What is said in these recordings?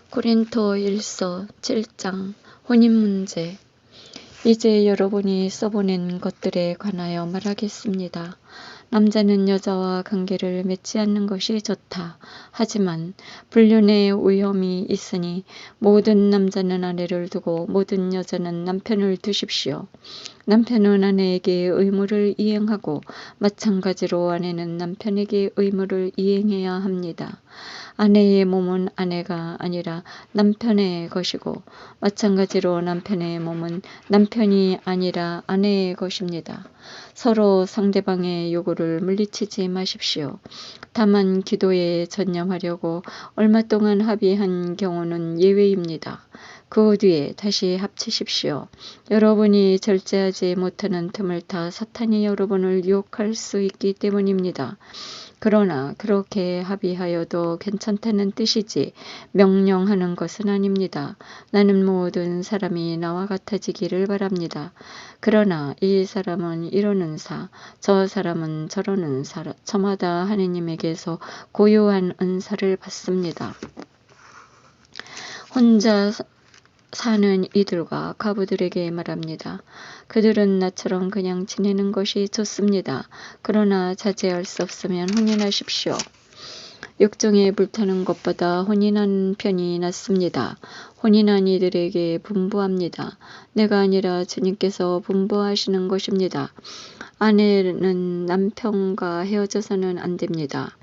고린토일서 7장 혼인 문제. 이제 여러분이 써보낸 것들에 관하여 말하겠습니다. 남자는 여자와 관계를 맺지 않는 것이 좋다. 하지만 불륜의 위험이 있으니 모든 남자는 아내를 두고 모든 여자는 남편을 두십시오. 남편은 아내에게 의무를 이행하고 마찬가지로 아내는 남편에게 의무를 이행해야 합니다. 아내의 몸은 아내가 아니라 남편의 것이고 마찬가지로 남편의 몸은 남편이 아니라 아내의 것입니다. 서로 상대방의 요구를 물리치지 마십시오. 다만 기도에 전념하려고 얼마 동안 합의한 경우는 예외입니다. 그 뒤에 다시 합치십시오. 여러분이 절제하지 못하는 틈을 타 사탄이 여러분을 유혹할 수 있기 때문입니다. 그러나 그렇게 합의하여도 괜찮다는 뜻이지 명령하는 것은 아닙니다. 나는 모든 사람이 나와 같아지기를 바랍니다. 그러나 이 사람은 이러는 사, 저 사람은 저러는 사, 저마다 하느님에게서 고유한 은사를 받습니다. 혼자 사는 이들과 과부들에게 말합니다. 그들은 나처럼 그냥 지내는 것이 좋습니다. 그러나 자제할 수 없으면 혼인하십시오. 육정에 불타는 것보다 혼인한 편이 낫습니다. 혼인한 이들에게 분부합니다. 내가 아니라 주님께서 분부하시는 것입니다. 아내는 남편과 헤어져서는 안 됩니다.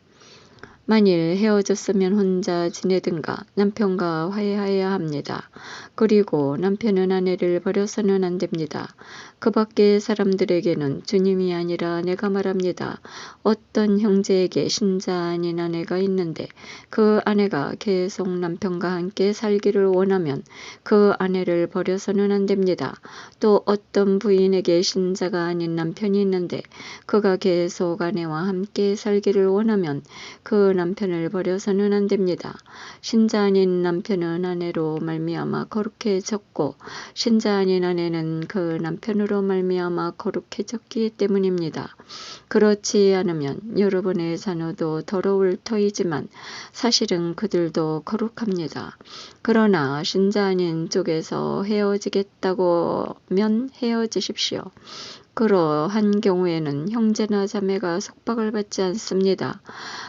만일 헤어졌으면 혼자 지내든가 남편과 화해해야 합니다. 그리고 남편은 아내를 버려서는 안 됩니다. 그 밖의 사람들에게는 주님이 아니라 내가 말합니다. 어떤 형제에게 신자 아닌 아내가 있는데 그 아내가 계속 남편과 함께 살기를 원하면 그 아내를 버려서는 안 됩니다. 또 어떤 부인에게 신자가 아닌 남편이 있는데 그가 계속 아내와 함께 살기를 원하면 그 남편을 버려서는 안 됩니다. 신자 아닌 남편은 아내로 말미암아 거룩해졌고 신자 아닌 아내는 그 남편으로 말미암아 거룩해졌기 때문입니다. 그렇지 않으면 여러분의 자녀도 더러울 터이지만 사실은 그들도 거룩합니다. 그러나 신자 아닌 쪽에서 헤어지겠다고 면 헤어지십시오. 그러한 경우에는 형제나 자매가 속박을 받지 않습니다.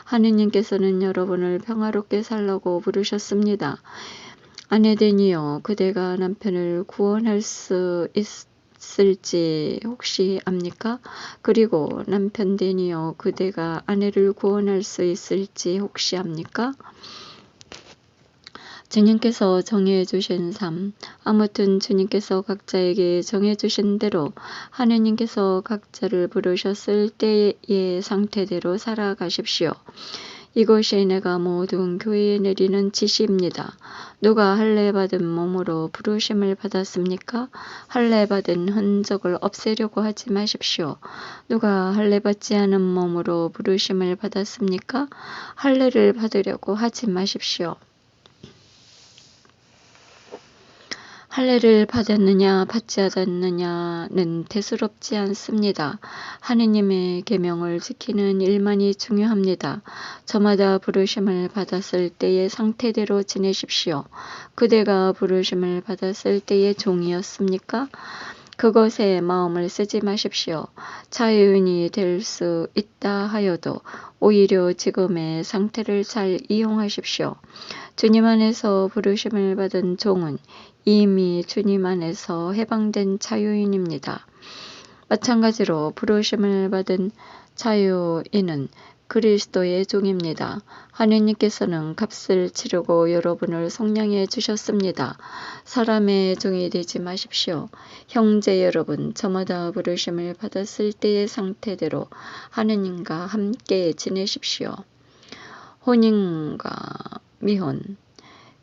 하느님께서는 여러분을 평화롭게 살라고 부르셨습니다. 아내되니여 그대가 남편을 구원할 수 있을지 혹시 압니까? 그리고 남편되니여 그대가 아내를 구원할 수 있을지 혹시 압니까? 주님께서 정해주신 삶, 아무튼 주님께서 각자에게 정해주신 대로 하느님께서 각자를 부르셨을 때의 상태대로 살아가십시오. 이것이 내가 모든 교회에 내리는 지시입니다. 누가 할례받은 몸으로 부르심을 받았습니까? 할례받은 흔적을 없애려고 하지 마십시오. 누가 할례받지 않은 몸으로 부르심을 받았습니까? 할례를 받으려고 하지 마십시오. 할례를 받았느냐 받지 않았느냐는 대수롭지 않습니다. 하느님의 계명을 지키는 일만이 중요합니다. 저마다 부르심을 받았을 때의 상태대로 지내십시오. 그대가 부르심을 받았을 때의 종이었습니까? 그것에 마음을 쓰지 마십시오. 자유인이 될 수 있다 하여도 오히려 지금의 상태를 잘 이용하십시오. 주님 안에서 부르심을 받은 종은 이미 주님 안에서 해방된 자유인입니다. 마찬가지로 부르심을 받은 자유인은 그리스도의 종입니다. 하느님께서는 값을 치르고 여러분을 속량해 주셨습니다. 사람의 종이 되지 마십시오. 형제 여러분, 저마다 부르심을 받았을 때의 상태대로 하느님과 함께 지내십시오. 혼인과 미혼,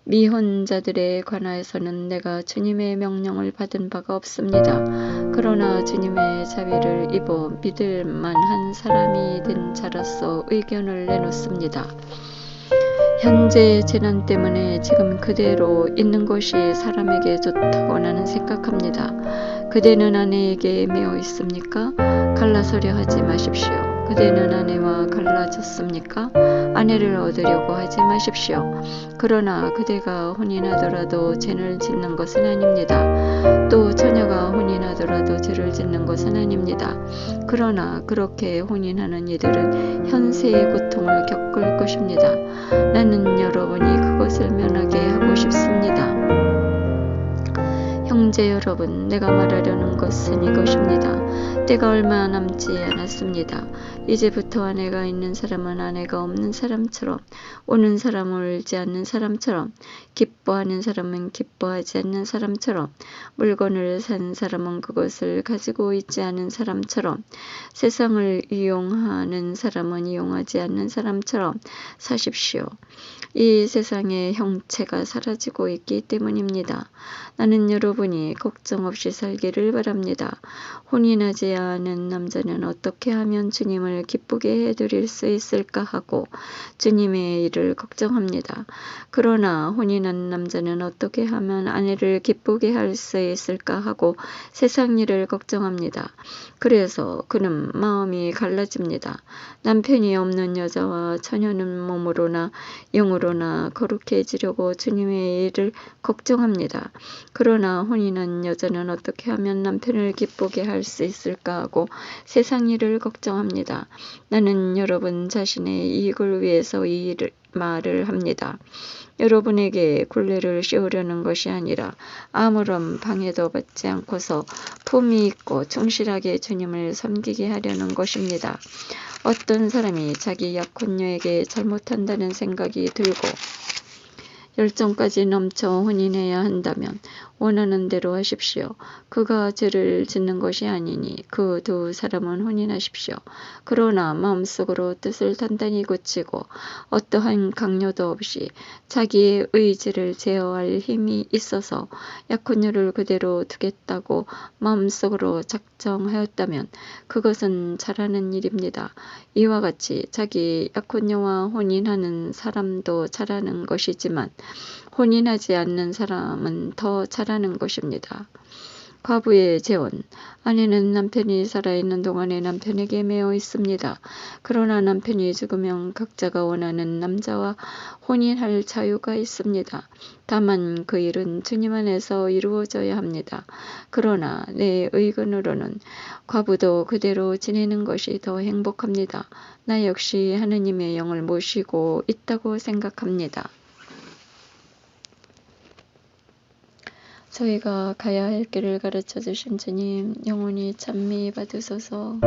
미혼자들에 관하여서는 내가 주님의 명령을 받은 바가 없습니다. 그러나 주님의 자비를 입어 믿을 만한 사람이 된 자로서 의견을 내놓습니다. 현재 재난 때문에 지금 그대로 있는 것이 사람에게 좋다고 나는 생각합니다. 그대는 아내에게 매어 있습니까? 갈라서려 하지 마십시오. 그대는 아내와 갈라졌습니까? 아내를 얻으려고 하지 마십시오. 그러나 그대가 혼인하더라도 죄를 짓는 것은 아닙니다. 또 처녀가 혼인하더라도 죄를 짓는 것은 아닙니다. 그러나 그렇게 혼인하는 이들은 현세의 고통을 겪을 것입니다. 나는 여러분이 그것을 면하게 하고 싶습니다. 형제 여러분, 내가 말하려는 것은 이것입니다. 때가 얼마 남지 않았습니다. 이제부터 아내가 있는 사람은 아내가 없는 사람처럼, 오는 사람을 울지 않는 사람처럼, 기뻐하는 사람은 기뻐하지 않는 사람처럼, 물건을 산 사람은 그것을 가지고 있지 않은 사람처럼, 세상을 이용하는 사람은 이용하지 않는 사람처럼 사십시오. 이 세상의 형체가 사라지고 있기 때문입니다. 나는 여러분이 걱정 없이 살기를 바랍니다. 혼인하지 않은 남자는 어떻게 하면 주님을 기쁘게 해드릴 수 있을까 하고 주님의 일을 걱정합니다. 그러나 혼인한 남자는 어떻게 하면 아내를 기쁘게 할 수 있을까 하고 세상 일을 걱정합니다. 그래서 그는 마음이 갈라집니다. 남편이 없는 여자와 처녀는 몸으로나 영으로나 거룩해지려고 주님의 일을 걱정합니다. 그러나 혼인한 여자는 어떻게 하면 남편을 기쁘게 할 수 있을까 하고 세상 일을 걱정합니다. 나는 여러분 자신의 이익을 위해서 이 말을 합니다. 여러분에게 굴레를 씌우려는 것이 아니라 아무런 방해도 받지 않고서 품위 있고 충실하게 주님을 섬기게 하려는 것입니다. 어떤 사람이 자기 약혼녀에게 잘못한다는 생각이 들고 열정까지 넘쳐 혼인해야 한다면 원하는 대로 하십시오. 그가 죄를 짓는 것이 아니니 그 두 사람은 혼인하십시오. 그러나 마음속으로 뜻을 단단히 굳히고 어떠한 강요도 없이 자기의 의지를 제어할 힘이 있어서 약혼녀를 그대로 두겠다고 마음속으로 작정하였다면 그것은 잘하는 일입니다. 이와 같이 자기 약혼녀와 혼인하는 사람도 잘하는 것이지만 혼인하지 않는 사람은 더 잘하는 것입니다. 과부의 재혼. 아내는 남편이 살아있는 동안에 남편에게 매여 있습니다. 그러나 남편이 죽으면 각자가 원하는 남자와 혼인할 자유가 있습니다. 다만 그 일은 주님 안에서 이루어져야 합니다. 그러나 내 의견으로는 과부도 그대로 지내는 것이 더 행복합니다. 나 역시 하느님의 영을 모시고 있다고 생각합니다. 저희가 가야 할 길을 가르쳐 주신 주님, 영원히 찬미 받으소서.